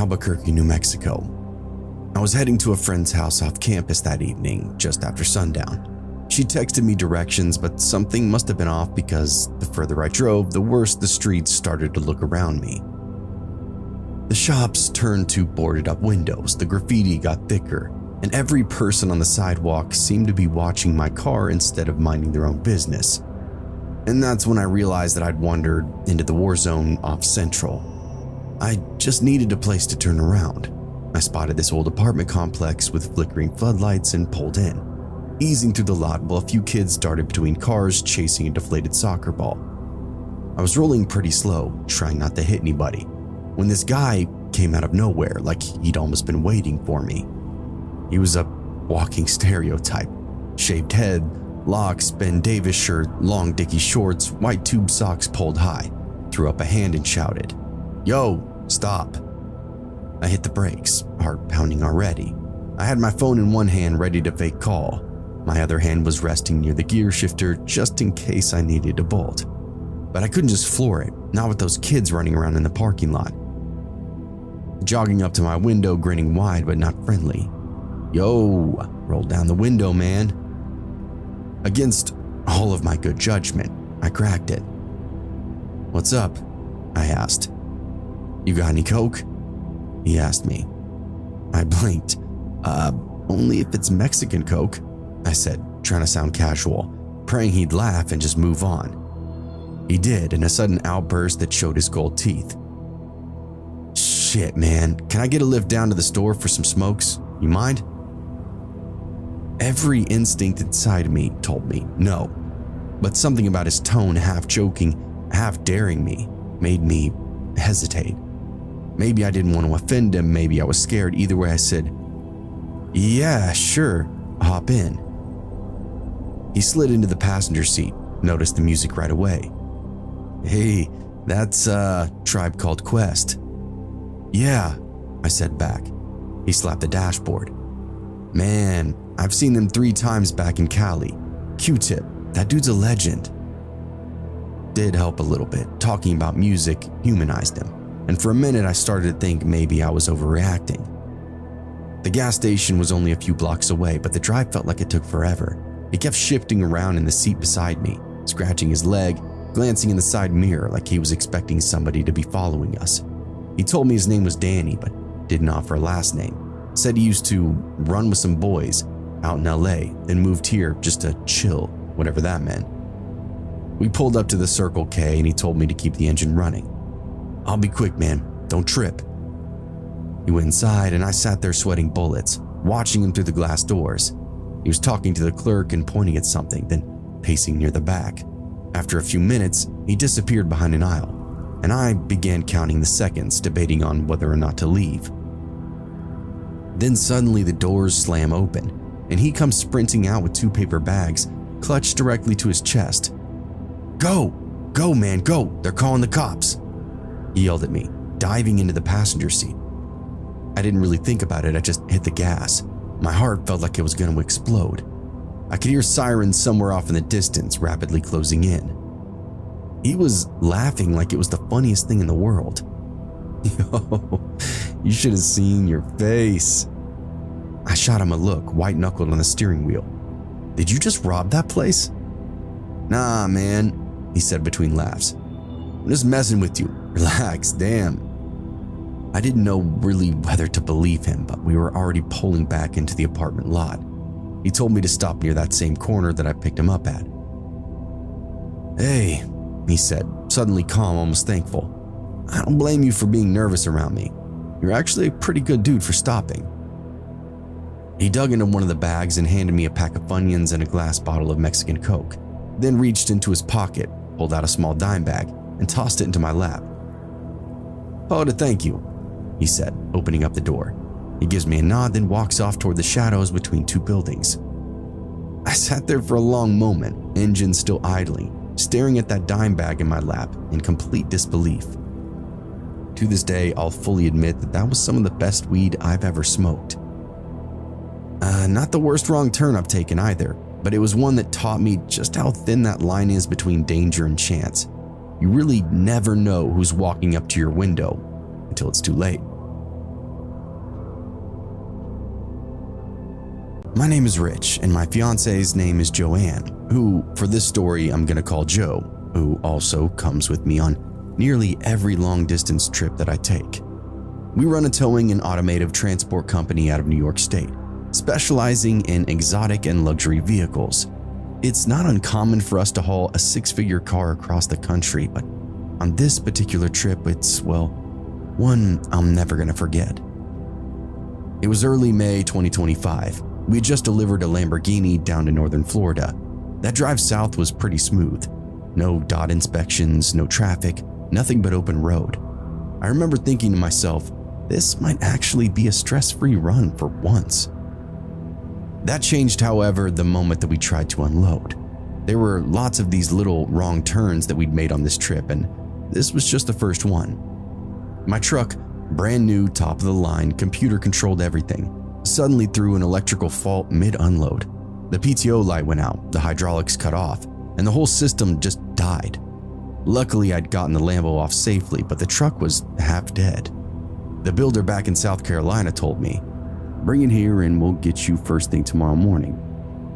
Albuquerque, New Mexico. I was heading to a friend's house off campus that evening, just after sundown. She texted me directions, but something must have been off because the further I drove, the worse the streets started to look around me. The shops turned to boarded up windows, the graffiti got thicker, and every person on the sidewalk seemed to be watching my car instead of minding their own business. And that's when I realized that I'd wandered into the war zone off Central. I just needed a place to turn around. I spotted this old apartment complex with flickering floodlights and pulled in, easing through the lot while a few kids darted between cars chasing a deflated soccer ball. I was rolling pretty slow, trying not to hit anybody, when this guy came out of nowhere like he'd almost been waiting for me. He was a walking stereotype. Shaved head, locks, Ben Davis shirt, long dicky shorts, white tube socks pulled high, threw up a hand and shouted, "Yo, stop." I hit the brakes, heart pounding already. I had my phone in one hand ready to fake call. My other hand was resting near the gear shifter just in case I needed to bolt. But I couldn't just floor it, not with those kids running around in the parking lot. Jogging up to my window, grinning wide but not friendly. "Yo, roll down the window, man." Against all of my good judgment, I cracked it. "What's up?" I asked. "You got any coke?" he asked me. I blinked. Only if it's Mexican coke," I said, trying to sound casual, praying he'd laugh and just move on. He did, in a sudden outburst that showed his gold teeth. "Shit, man, can I get a lift down to the store for some smokes? You mind?" Every instinct inside me told me no, but something about his tone, half joking, half daring me, made me hesitate. Maybe I didn't want to offend him, maybe I was scared. Either way, I said, "Yeah, sure, hop in." He slid into the passenger seat, noticed the music right away. "Hey, that's Tribe Called Quest." "Yeah," I said back. He slapped the dashboard. "Man, I've seen them 3 times back in Cali. Q-Tip, that dude's a legend." Did help a little bit. Talking about music humanized him, and for a minute I started to think maybe I was overreacting. The gas station was only a few blocks away, but the drive felt like it took forever. He kept shifting around in the seat beside me, scratching his leg, glancing in the side mirror like he was expecting somebody to be following us. He told me his name was Danny, but didn't offer a last name. Said he used to run with some boys out in LA, then moved here just to chill, whatever that meant. We pulled up to the Circle K and he told me to keep the engine running. "I'll be quick, man, don't trip." He went inside and I sat there sweating bullets, watching him through the glass doors. He was talking to the clerk and pointing at something, then pacing near the back. After a few minutes, he disappeared behind an aisle, and I began counting the seconds, debating on whether or not to leave. Then suddenly the doors slam open, and he comes sprinting out with 2 paper bags clutched directly to his chest. "Go! Go, man, go! They're calling the cops!" He yelled at me, diving into the passenger seat. I didn't really think about it, I just hit the gas. My heart felt like it was going to explode. I could hear sirens somewhere off in the distance, rapidly closing in. He was laughing like it was the funniest thing in the world. "Yo, you should have seen your face." I shot him a look, white-knuckled on the steering wheel. "Did you just rob that place?" "Nah, man," he said between laughs. "I'm just messing with you. Relax, damn." I didn't know really whether to believe him, but we were already pulling back into the apartment lot. He told me to stop near that same corner that I picked him up at. "Hey," he said, suddenly calm, almost thankful. "I don't blame you for being nervous around me. You're actually a pretty good dude for stopping." He dug into one of the bags and handed me a pack of Funyuns and a glass bottle of Mexican Coke, then reached into his pocket, pulled out a small dime bag, and tossed it into my lap. "Oh, to thank you," he said, opening up the door. He gives me a nod, then walks off toward the shadows between 2 buildings. I sat there for a long moment, engine still idling, staring at that dime bag in my lap in complete disbelief. To this day, I'll fully admit that that was some of the best weed I've ever smoked. Not the worst wrong turn I've taken either, but it was one that taught me just how thin that line is between danger and chance. You really never know who's walking up to your window until it's too late. My name is Rich, and my fiance's name is Joanne, who, for this story, I'm gonna call Joe, who also comes with me on nearly every long-distance trip that I take. We run a towing and automotive transport company out of New York State, specializing in exotic and luxury vehicles. It's not uncommon for us to haul a six-figure car across the country, but on this particular trip, it's, well, one I'm never gonna forget. It was early May 2025. We had just delivered a Lamborghini down to northern Florida. That drive south was pretty smooth. No dot inspections, no traffic, nothing but open road. I remember thinking to myself, this might actually be a stress-free run for once. That changed, however, the moment that we tried to unload. There were lots of these little wrong turns that we'd made on this trip, and this was just the first one. My truck, brand new, top of the line, computer-controlled everything, suddenly threw an electrical fault mid-unload. The PTO light went out, the hydraulics cut off, and the whole system just died. Luckily, I'd gotten the Lambo off safely, but the truck was half dead. The builder back in South Carolina told me, "Bring it here and we'll get you first thing tomorrow morning."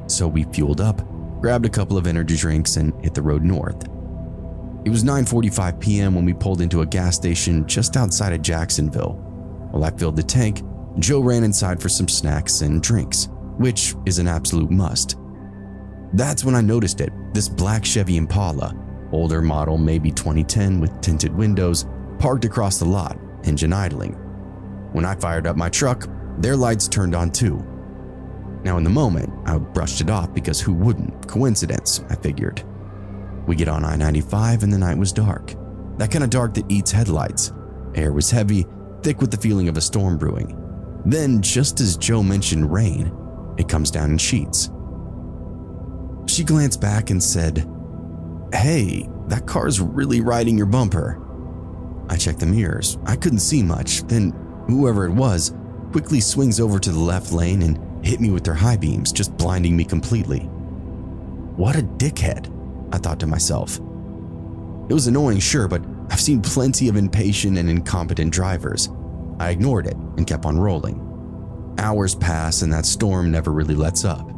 So we fueled up, grabbed a couple of energy drinks, and hit the road north. It was 9:45 p.m. when we pulled into a gas station just outside of Jacksonville. While I filled the tank, Joe ran inside for some snacks and drinks, which is an absolute must. That's when I noticed it, this black Chevy Impala, older model, maybe 2010 with tinted windows, parked across the lot, engine idling. When I fired up my truck, their lights turned on too. Now in the moment, I brushed it off because who wouldn't? Coincidence, I figured. We get on I-95 and the night was dark. That kind of dark that eats headlights. Air was heavy, thick with the feeling of a storm brewing. Then, just as Joe mentioned rain, it comes down in sheets. She glanced back and said, "Hey, that car's really riding your bumper." I checked the mirrors. I couldn't see much. Then, whoever it was quickly swings over to the left lane and hit me with their high beams, just blinding me completely. What a dickhead, I thought to myself. It was annoying, sure, but I've seen plenty of impatient and incompetent drivers. I ignored it and kept on rolling. Hours pass and that storm never really lets up.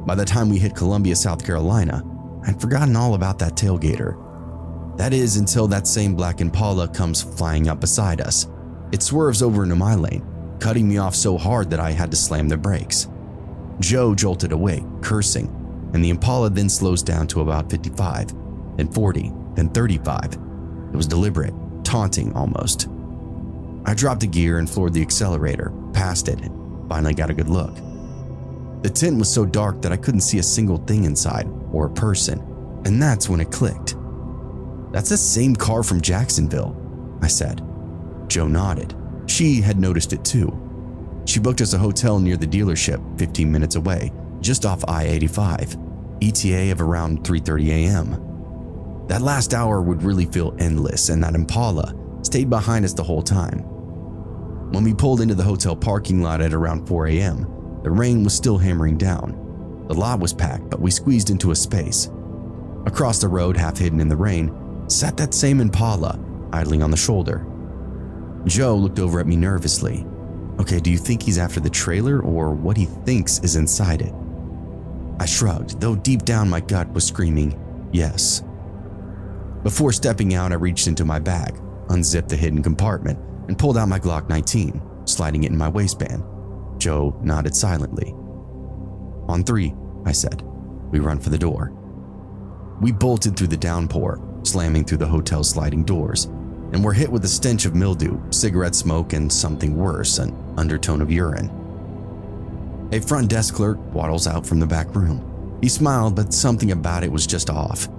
By the time we hit Columbia, South Carolina, I'd forgotten all about that tailgater. That is, until that same black Impala comes flying up beside us. It swerves over into my lane, cutting me off so hard that I had to slam the brakes. Joe jolted away, cursing, and the Impala then slows down to about 55, then 40, then 35. It was deliberate, taunting almost. I dropped a gear and floored the accelerator, passed it, and finally got a good look. The tint was so dark that I couldn't see a single thing inside, or a person, and that's when it clicked. "That's the same car from Jacksonville," I said. Joe nodded. She had noticed it too. She booked us a hotel near the dealership, 15 minutes away, just off I-85, ETA of around 3:30 a.m. That last hour would really feel endless, and that Impala stayed behind us the whole time. When we pulled into the hotel parking lot at around 4 a.m., the rain was still hammering down. The lot was packed, but we squeezed into a space. Across the road, half hidden in the rain, sat that same Impala, idling on the shoulder. Joe looked over at me nervously. "Okay, do you think he's after the trailer or what he thinks is inside it?" I shrugged, though deep down my gut was screaming, yes. Before stepping out, I reached into my bag, unzipped the hidden compartment, and pulled out my Glock 19, sliding it in my waistband. Joe nodded silently. "On 3, I said. We run for the door. We bolted through the downpour, slamming through the hotel's sliding doors, and were hit with a stench of mildew, cigarette smoke, and something worse, an undertone of urine. A front desk clerk waddles out from the back room. He smiled, but something about it was just off.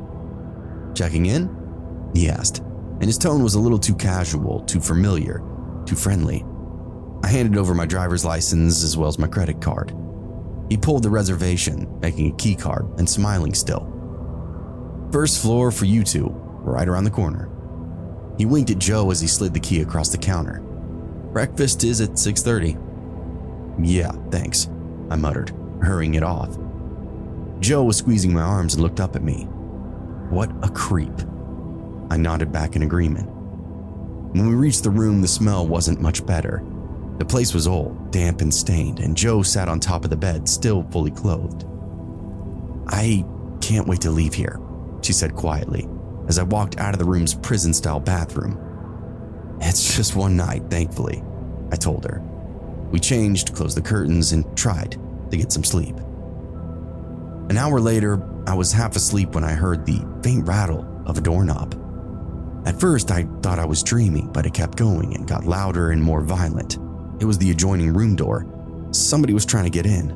"Checking in?" he asked, and his tone was a little too casual, too familiar, too friendly. I handed over my driver's license as well as my credit card. He pulled the reservation, making a key card and smiling still. "First floor for you two, right around the corner." He winked at Joe as he slid the key across the counter. "Breakfast is at 6:30. "Yeah, thanks," I muttered, hurrying it off. Joe was squeezing my arms and looked up at me. What a creep. I nodded back in agreement. When we reached the room, the smell wasn't much better. The place was old, damp and stained, and Joe sat on top of the bed, still fully clothed. "I can't wait to leave here," she said quietly, as I walked out of the room's prison-style bathroom. "It's just one night, thankfully," I told her. We changed, closed the curtains, and tried to get some sleep. An hour later, I was half asleep when I heard the faint rattle of a doorknob. At first, I thought I was dreaming, but it kept going and got louder and more violent. It was the adjoining room door. Somebody was trying to get in.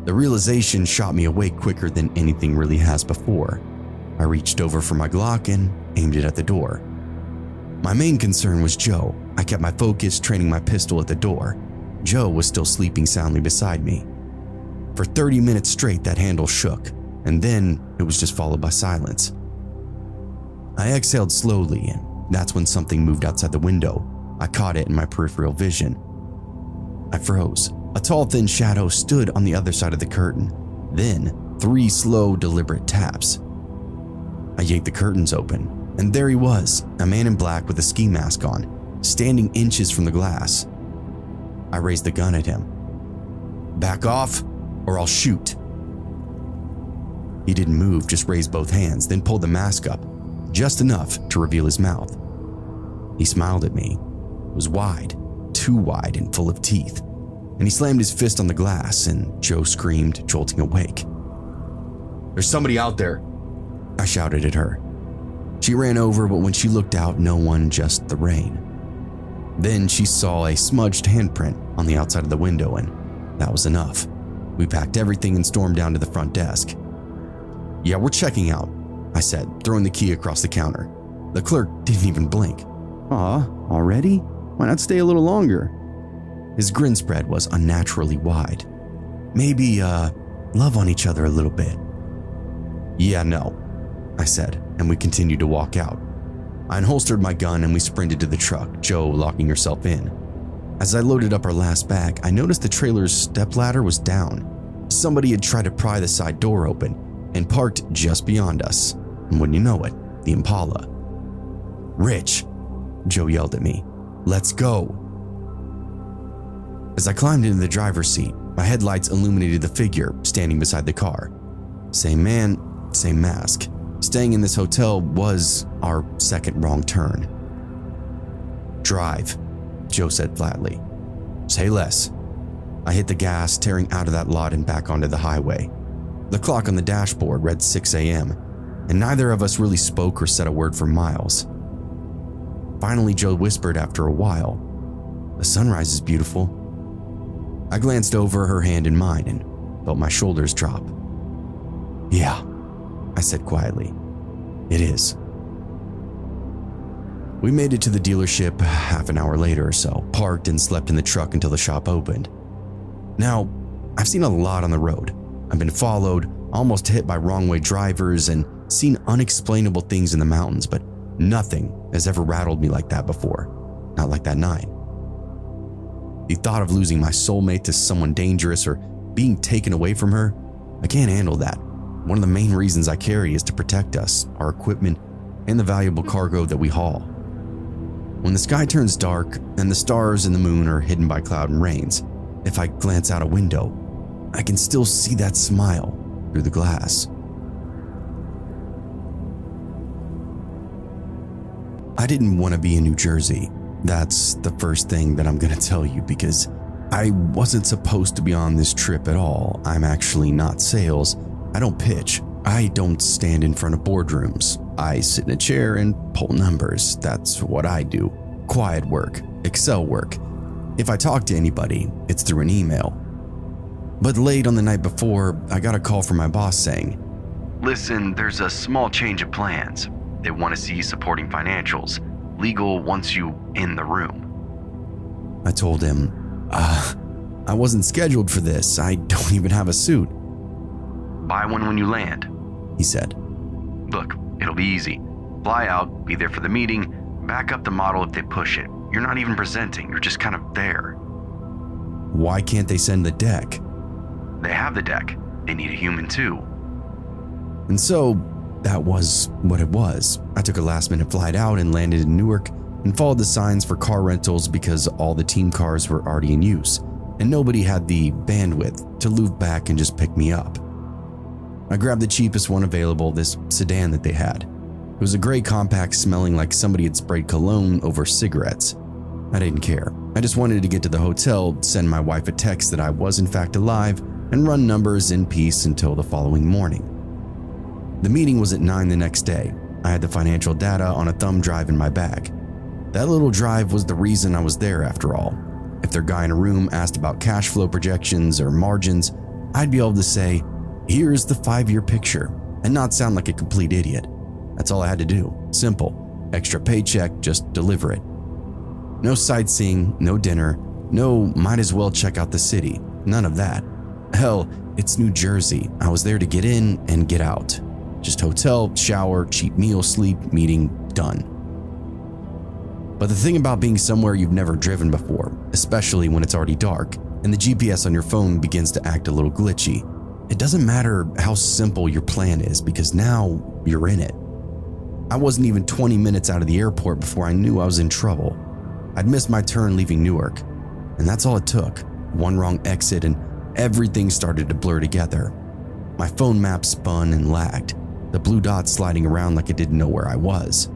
The realization shot me awake quicker than anything really has before. I reached over for my Glock and aimed it at the door. My main concern was Joe. I kept my focus, training my pistol at the door. Joe was still sleeping soundly beside me. For 30 minutes straight, that handle shook, and then it was just followed by silence. I exhaled slowly, and that's when something moved outside the window. I caught it in my peripheral vision. I froze. A tall, thin shadow stood on the other side of the curtain. Then, 3 slow, deliberate taps. I yanked the curtains open, and there he was, a man in black with a ski mask on, standing inches from the glass. I raised the gun at him. "Back off, or I'll shoot." He didn't move, just raised both hands, then pulled the mask up, just enough to reveal his mouth. He smiled at me. It was wide, too wide and full of teeth, and he slammed his fist on the glass, and Joe screamed, jolting awake. "There's somebody out there," I shouted at her. She ran over, but when she looked out, no one, just the rain. Then she saw a smudged handprint on the outside of the window, and that was enough. We packed everything and stormed down to the front desk. "Yeah, we're checking out," I said, throwing the key across the counter. The clerk didn't even blink. "Aw, already? Why not stay a little longer?" His grin spread was unnaturally wide. "Maybe, love on each other a little bit." "Yeah, no," I said, and we continued to walk out. I unholstered my gun and we sprinted to the truck, Joe locking herself in. As I loaded up our last bag, I noticed the trailer's stepladder was down. Somebody had tried to pry the side door open and parked just beyond us. And wouldn't you know it, the Impala. "Rich," Joe yelled at me, "let's go." As I climbed into the driver's seat, my headlights illuminated the figure standing beside the car. Same man, same mask. Staying in this hotel was our second wrong turn. "Drive," Joe said flatly. "Say less." I hit the gas, tearing out of that lot and back onto the highway. The clock on the dashboard read 6 a.m., and neither of us really spoke or said a word for miles. Finally, Joe whispered after a while, "The sunrise is beautiful." I glanced over, her hand in mine, and felt my shoulders drop. "Yeah," I said quietly, "it is." We made it to the dealership half an hour later or so, parked and slept in the truck until the shop opened. Now, I've seen a lot on the road. I've been followed, almost hit by wrong-way drivers, and seen unexplainable things in the mountains, but nothing has ever rattled me like that before. Not like that night. The thought of losing my soulmate to someone dangerous or being taken away from her, I can't handle that. One of the main reasons I carry is to protect us, our equipment, and the valuable cargo that we haul. When the sky turns dark and the stars and the moon are hidden by cloud and rains, if I glance out a window, I can still see that smile through the glass. I didn't want to be in New Jersey. That's the first thing that I'm going to tell you, because I wasn't supposed to be on this trip at all. I'm actually not sales. I don't pitch. I don't stand in front of boardrooms. I sit in a chair and pull numbers. That's what I do. Quiet work, Excel work. If I talk to anybody, it's through an email. But late on the night before, I got a call from my boss saying, "Listen, there's a small change of plans. They want to see you supporting financials. Legal wants you in the room." I told him, I wasn't scheduled for this. I don't even have a suit." "Buy one when you land," he said. "Look, it'll be easy. Fly out, be there for the meeting, back up the model if they push it. You're not even presenting, you're just kind of there." "Why can't they send the deck?" "They have the deck. They need a human too." And so that was what it was. I took a last-minute flight out and landed in Newark and followed the signs for car rentals because all the team cars were already in use, and nobody had the bandwidth to loop back and just pick me up. I grabbed the cheapest one available, this sedan that they had. It was a gray compact smelling like somebody had sprayed cologne over cigarettes. I didn't care. I just wanted to get to the hotel, send my wife a text that I was in fact alive, and run numbers in peace until the following morning. The meeting was at 9 the next day. I had the financial data on a thumb drive in my bag. That little drive was the reason I was there after all. If their guy in a room asked about cash flow projections or margins, I'd be able to say, "Here's the 5-year picture," and not sound like a complete idiot. That's all I had to do. Simple. Extra paycheck, just deliver it. No sightseeing, no dinner, no might as well check out the city. None of that. Hell, it's New Jersey. I was there to get in and get out. Just hotel, shower, cheap meal, sleep, meeting, done. But the thing about being somewhere you've never driven before, especially when it's already dark and the GPS on your phone begins to act a little glitchy, it doesn't matter how simple your plan is because now you're in it. I wasn't even 20 minutes out of the airport before I knew I was in trouble. I'd missed my turn leaving Newark, and that's all it took. One wrong exit and everything started to blur together. My phone map spun and lagged, the blue dots sliding around like it didn't know where I was.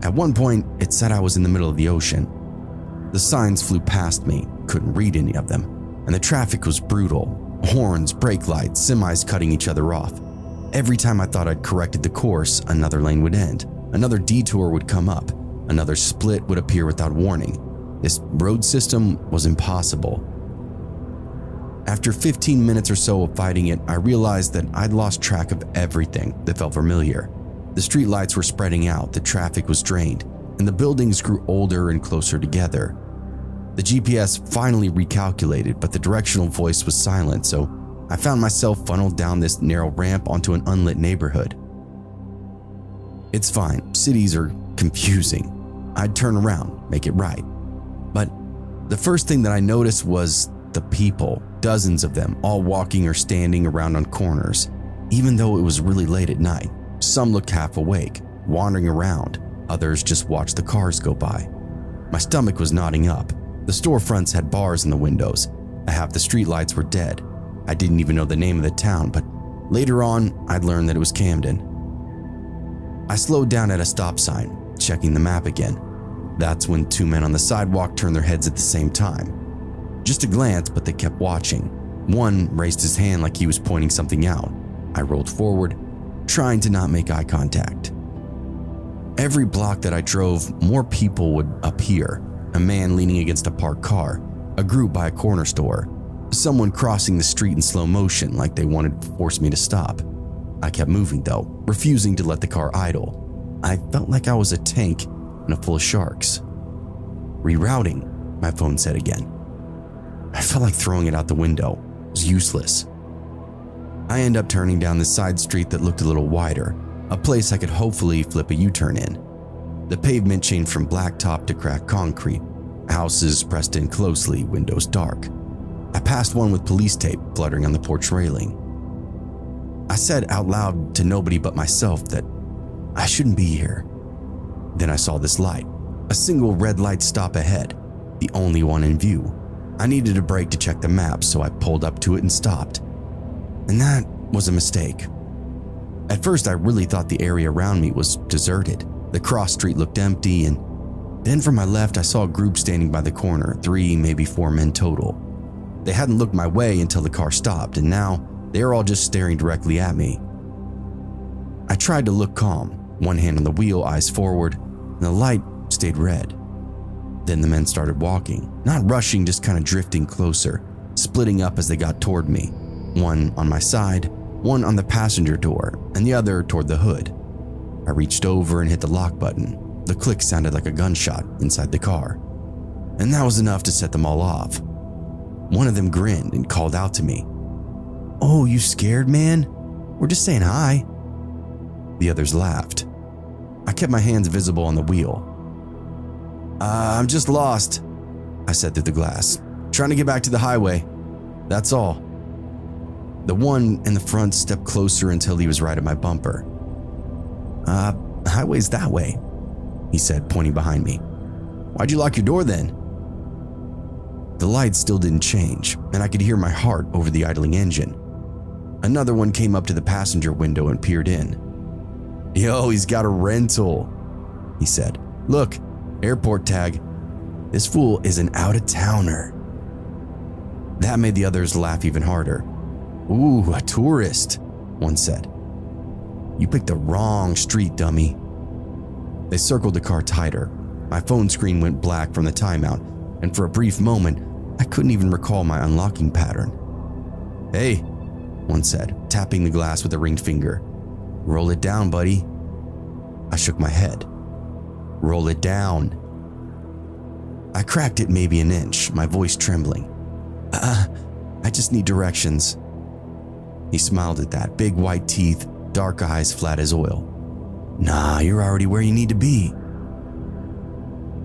At one point, it said I was in the middle of the ocean. The signs flew past me, couldn't read any of them, and the traffic was brutal. Horns, brake lights, semis cutting each other off. Every time I thought I'd corrected the course, another lane would end, another detour would come up, another split would appear without warning. This road system was impossible. After 15 minutes or so of fighting it, I realized that I'd lost track of everything that felt familiar. The streetlights were spreading out, the traffic was drained, and the buildings grew older and closer together. The GPS finally recalculated, but the directional voice was silent, so I found myself funneled down this narrow ramp onto an unlit neighborhood. It's fine, cities are confusing. I'd turn around, make it right. But the first thing that I noticed was the people, dozens of them, all walking or standing around on corners. Even though it was really late at night, some looked half awake, wandering around. Others just watched the cars go by. My stomach was knotting up. The storefronts had bars in the windows. Half the streetlights were dead. I didn't even know the name of the town, but later on, I'd learned that it was Camden. I slowed down at a stop sign, checking the map again. That's when 2 men on the sidewalk turned their heads at the same time. Just a glance, but they kept watching. One raised his hand like he was pointing something out. I rolled forward, trying to not make eye contact. Every block that I drove, more people would appear. A man leaning against a parked car, a group by a corner store, someone crossing the street in slow motion like they wanted to force me to stop. I kept moving though, refusing to let the car idle. I felt like I was a tank in a full of sharks. Rerouting, my phone said again. I felt like throwing it out the window. It was useless. I ended up turning down the side street that looked a little wider, a place I could hopefully flip a U-turn in. The pavement changed from blacktop to cracked concrete, houses pressed in closely, windows dark. I passed one with police tape fluttering on the porch railing. I said out loud to nobody but myself that I shouldn't be here. Then I saw this light, a single red light stop ahead, the only one in view. I needed a break to check the map, so I pulled up to it and stopped. And that was a mistake. At first, I really thought the area around me was deserted. The cross street looked empty, and then from my left, I saw a group standing by the corner, 3, maybe 4 men total. They hadn't looked my way until the car stopped, and now they were all just staring directly at me. I tried to look calm, one hand on the wheel, eyes forward, and the light stayed red. Then the men started walking, not rushing, just kind of drifting closer, splitting up as they got toward me. One on my side, one on the passenger door, and the other toward the hood. I reached over and hit the lock button. The click sounded like a gunshot inside the car. And that was enough to set them all off. One of them grinned and called out to me. "Oh, you scared, man? We're just saying hi." The others laughed. I kept my hands visible on the wheel. I'm just lost," I said through the glass. "Trying to get back to the highway. That's all." The one in the front stepped closer until he was right at my bumper. Highway's that way," he said, pointing behind me. Why'd you lock your door then? The lights still didn't change, and I could hear my heart over the idling engine. Another one came up to the passenger window and peered in. Yo, he's got a rental, he said. Look, airport tag. This fool is an out-of-towner. That made the others laugh even harder. Ooh, a tourist, one said. You picked the wrong street, dummy. They circled the car tighter. My phone screen went black from the timeout, and for a brief moment, I couldn't even recall my unlocking pattern. Hey, one said, tapping the glass with a ringed finger. Roll it down, buddy. I shook my head. Roll it down. I cracked it maybe an inch, my voice trembling. I just need directions. He smiled at that, big white teeth, dark eyes flat as oil. Nah, you're already where you need to be.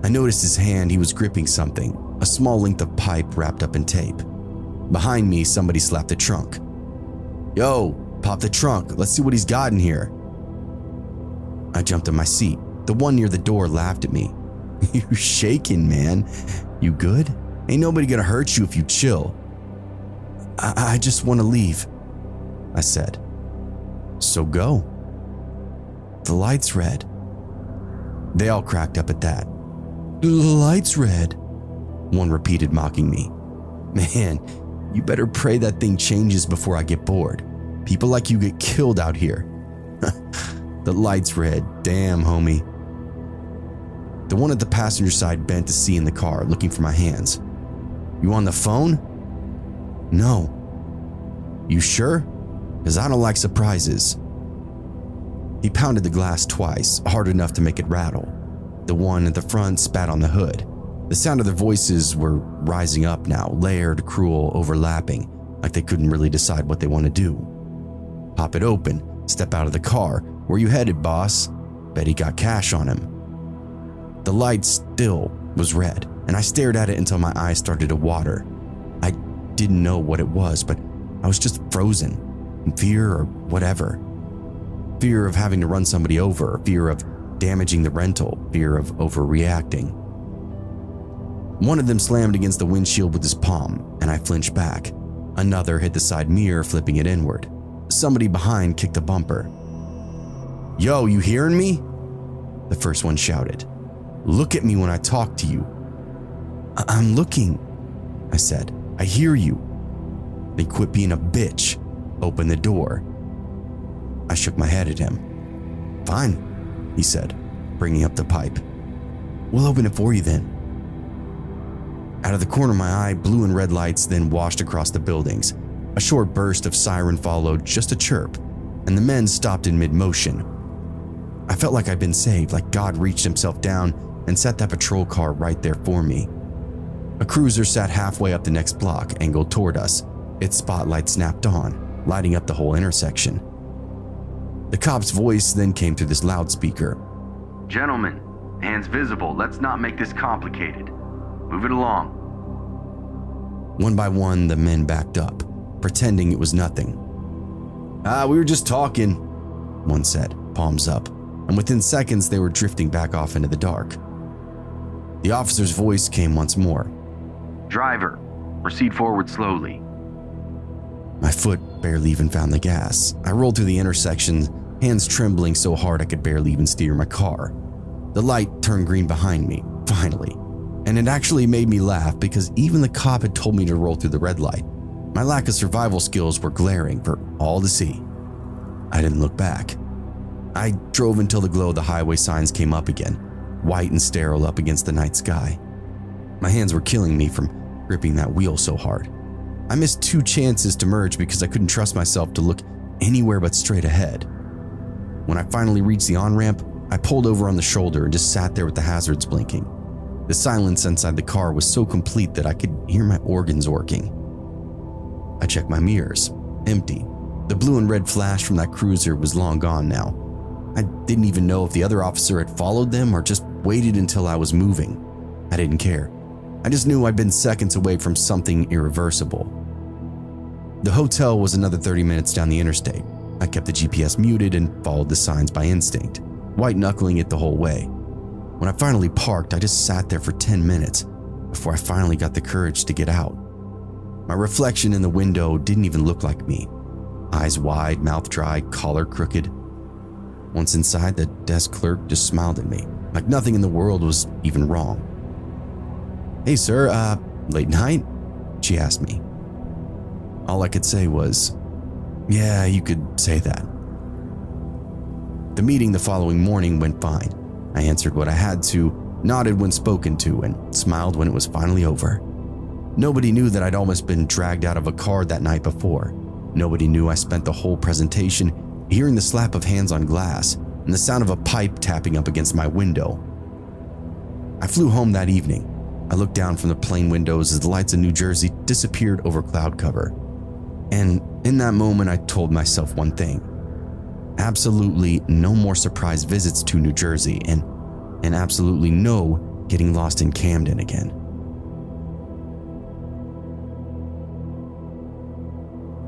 I noticed his hand, he was gripping something, a small length of pipe wrapped up in tape. Behind me, somebody slapped the trunk. Yo, pop the trunk, let's see what he's got in here. I jumped in my seat. The one near the door laughed at me. You shaking, man. You good? Ain't nobody gonna hurt you if you chill. I just want to leave, I said. So go. The light's red. They all cracked up at that. The light's red, one repeated, mocking me. Man, you better pray that thing changes before I get bored. People like you get killed out here. The light's red, damn homie. The one at the passenger side bent to see in the car, looking for my hands. You on the phone? No. You sure? Because I don't like surprises. He pounded the glass twice, hard enough to make it rattle. The one at the front spat on the hood. The sound of their voices were rising up now, layered, cruel, overlapping, like they couldn't really decide what they want to do. Pop it open, step out of the car. Where you headed, boss? Bet he got cash on him. The light still was red, and I stared at it until my eyes started to water. I didn't know what it was, but I was just frozen, in fear or whatever. Fear of having to run somebody over, fear of damaging the rental, fear of overreacting. One of them slammed against the windshield with his palm, and I flinched back. Another hit the side mirror, flipping it inward. Somebody behind kicked a bumper. Yo, you hearing me? The first one shouted. Look at me when I talk to you. I'm looking, I said. I hear you. Then quit being a bitch. Open the door. I shook my head at him. Fine, he said, bringing up the pipe. We'll open it for you then. Out of the corner of my eye, blue and red lights then washed across the buildings. A short burst of siren followed, just a chirp, and the men stopped in mid-motion. I felt like I'd been saved, like God reached himself down and set that patrol car right there for me. A cruiser sat halfway up the next block, angled toward us. Its spotlight snapped on, lighting up the whole intersection. The cop's voice then came through this loudspeaker. Gentlemen, hands visible. Let's not make this complicated. Move it along. One by one, the men backed up, pretending it was nothing. We were just talking, one said, palms up, and within seconds they were drifting back off into the dark. The officer's voice came once more. Driver, proceed forward slowly. My foot barely even found the gas. I rolled through the intersection, hands trembling so hard I could barely even steer my car. The light turned green behind me, finally, and it actually made me laugh because even the cop had told me to roll through the red light. My lack of survival skills were glaring for all to see. I didn't look back. I drove until the glow of the highway signs came up again, white and sterile up against the night sky. My hands were killing me from gripping that wheel so hard. I missed 2 chances to merge because I couldn't trust myself to look anywhere but straight ahead. When I finally reached the on-ramp, I pulled over on the shoulder and just sat there with the hazards blinking. The silence inside the car was so complete that I could hear my organs working. I checked my mirrors, empty. The blue and red flash from that cruiser was long gone now. I didn't even know if the other officer had followed them or just waited until I was moving. I didn't care. I just knew I'd been seconds away from something irreversible. The hotel was another 30 minutes down the interstate. I kept the GPS muted and followed the signs by instinct, white-knuckling it the whole way. When I finally parked, I just sat there for 10 minutes before I finally got the courage to get out. My reflection in the window didn't even look like me. Eyes wide, mouth dry, collar crooked. Once inside, the desk clerk just smiled at me, like nothing in the world was even wrong. "Hey sir, late night?" she asked me. All I could say was, "Yeah, you could say that." The meeting the following morning went fine. I answered what I had to, nodded when spoken to, and smiled when it was finally over. Nobody knew that I'd almost been dragged out of a car that night before. Nobody knew I spent the whole presentation hearing the slap of hands on glass and the sound of a pipe tapping up against my window. I flew home that evening. I looked down from the plane windows as the lights of New Jersey disappeared over cloud cover. And in that moment, I told myself one thing. Absolutely no more surprise visits to New Jersey, and absolutely no getting lost in Camden again.